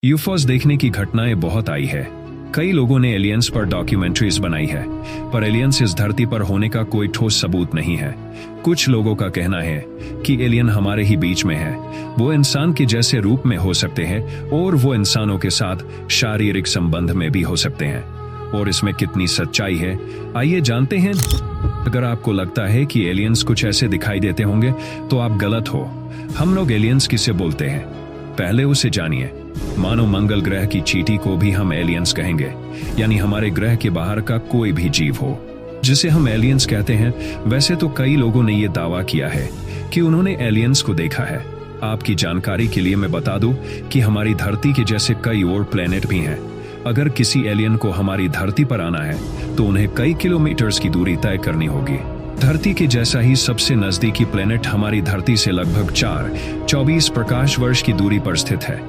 यूफोस देखने की घटनाएं बहुत आई है। कई लोगों ने एलियंस पर डॉक्यूमेंट्रीज बनाई है, पर एलियंस इस धरती पर होने का कोई ठोस सबूत नहीं है। कुछ लोगों का कहना है कि एलियन हमारे ही बीच में है। वो इंसान के जैसे रूप में हो सकते हैं और वो इंसानों के साथ शारीरिक संबंध में भी हो सकते हैं। और इसमें कितनी सच्चाई है, आइए जानते हैं। अगर आपको लगता है कि एलियंस कुछ ऐसे दिखाई देते होंगे तो आप गलत हो। हम लोग एलियंस किसे बोलते हैं, पहले उसे जानिए। मानो मंगल ग्रह की चींटी को भी हम एलियंस कहेंगे, यानी हमारे ग्रह के बाहर का कोई भी जीव हो जिसे हम एलियंस कहते हैं। वैसे तो कई लोगों ने यह दावा किया है कि उन्होंने एलियंस को देखा है। आपकी जानकारी के लिए मैं बता दूं कि हमारी धरती के जैसे कई और प्लेनेट भी हैं। अगर किसी एलियन को हमारी धरती पर आना है तो उन्हें कई किलोमीटर्स की दूरी तय करनी होगी। धरती के जैसा ही सबसे नजदीकी प्लेनेट हमारी धरती से लगभग 4-24 प्रकाश वर्ष की दूरी पर स्थित है।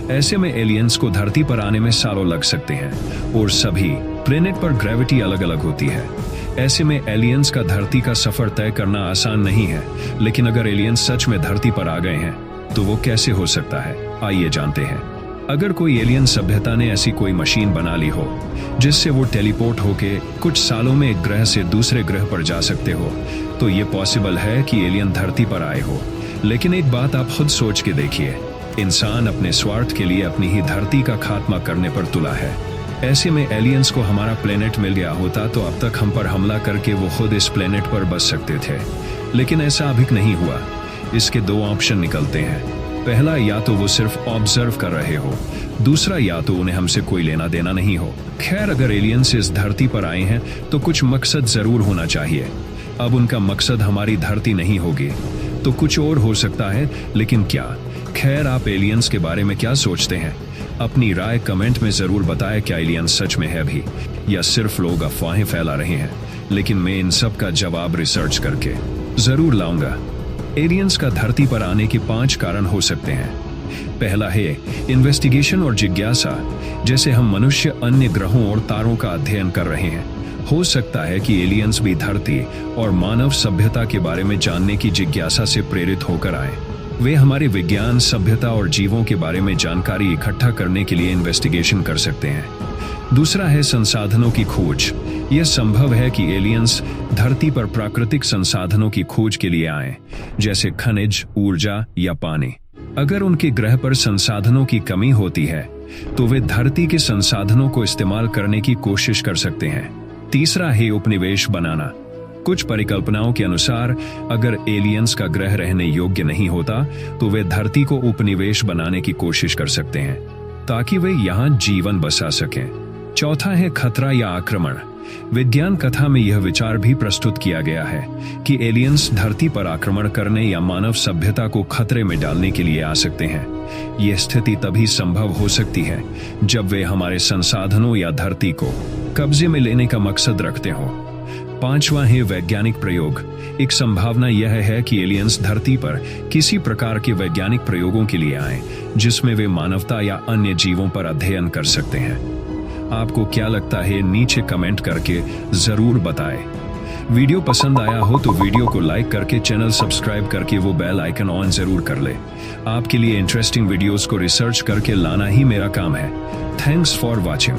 ऐसे में एलियंस को धरती पर आने में सालों लग सकते हैं और सभी प्लेनेट पर ग्रेविटी अलग अलग होती है। ऐसे में एलियंस का धरती का सफर तय करना आसान नहीं है। लेकिन अगर एलियंस सच में धरती पर आ गए हैं तो वो कैसे हो सकता है, आइए जानते हैं। अगर कोई एलियन सभ्यता ने ऐसी कोई मशीन बना ली हो जिससे वो टेलीपोर्ट होके कुछ सालों में एक ग्रह से दूसरे ग्रह पर जा सकते हो, तो ये पॉसिबल है कि एलियन धरती पर आए हो। लेकिन एक बात आप खुद सोच के देखिए, इंसान अपने स्वार्थ के लिए अपनी ही धरती का खात्मा करने पर तुला है। ऐसे में एलियंस को हमारा प्लेनेट मिल गया होता तो अब तक हम पर हमला करके वो खुद इस प्लेनेट पर बस सकते थे। लेकिन ऐसा अभी नहीं हुआ। इसके दो ऑप्शन निकलते हैं। पहला, या तो वो सिर्फ ऑब्जर्व कर रहे हो, दूसरा या तो उन्हें हमसे कोई लेना देना नहीं हो। खैर, अगर एलियंस इस धरती पर आए हैं तो कुछ मकसद जरूर होना चाहिए। अब उनका मकसद हमारी धरती नहीं होगी तो कुछ और हो सकता है, लेकिन क्या? खैर, आप एलियंस के बारे में क्या सोचते हैं? अपनी राय कमेंट में जरूर बताएं। क्या एलियंस सच में है भी या सिर्फ लोग अफवाहें फैला रहे हैं? लेकिन मैं इन सब का जवाब रिसर्च करके जरूर लाऊंगा। एलियंस का धरती पर आने के 5 कारण हो सकते हैं। पहला है इन्वेस्टिगेशन और जिज्ञासा। जैसे हम मनुष्य अन्य ग्रहों और तारों का अध्ययन कर रहे हैं, हो सकता है कि एलियंस भी धरती और मानव सभ्यता के बारे में जानने की जिज्ञासा से प्रेरित होकर आए। वे हमारे विज्ञान, सभ्यता और जीवों के बारे में जानकारी इकट्ठा करने के लिए इन्वेस्टिगेशन कर सकते हैं। दूसरा है संसाधनों की खोज। यह संभव है कि एलियंस धरती पर प्राकृतिक संसाधनों की खोज के लिए आए, जैसे खनिज, ऊर्जा या पानी। अगर उनके ग्रह पर संसाधनों की कमी होती है तो वे धरती के संसाधनों को इस्तेमाल करने की कोशिश कर सकते हैं। तीसरा है उपनिवेश बनाना। कुछ परिकल्पनाओं के अनुसार अगर एलियंस का ग्रह रहने योग्य नहीं होता तो वे धरती को उपनिवेश बनाने की कोशिश कर सकते हैं ताकि वे यहाँ जीवन बसा सकें। चौथा है खतरा या आक्रमण। विज्ञान कथा में यह विचार भी प्रस्तुत किया गया है कि एलियंस धरती पर आक्रमण करने या मानव सभ्यता को खतरे में डालने के लिए आ सकते हैं। यह स्थिति तभी संभव हो सकती है जब वे हमारे संसाधनों या धरती को कब्जे में लेने का मकसद रखते हों। पांचवा है वैज्ञानिक प्रयोग। एक संभावना यह है कि एलियंस धरती पर किसी प्रकार के वैज्ञानिक प्रयोगों के लिए आए जिसमें वे मानवता या अन्य जीवों पर अध्ययन कर सकते हैं। आपको क्या लगता है, नीचे कमेंट करके जरूर बताएं। वीडियो पसंद आया हो तो वीडियो को लाइक करके चैनल सब्सक्राइब करके वो बेल आइकन ऑन जरूर कर ले। आपके लिए इंटरेस्टिंग वीडियोस को रिसर्च करके लाना ही मेरा काम है। Thanks for watching.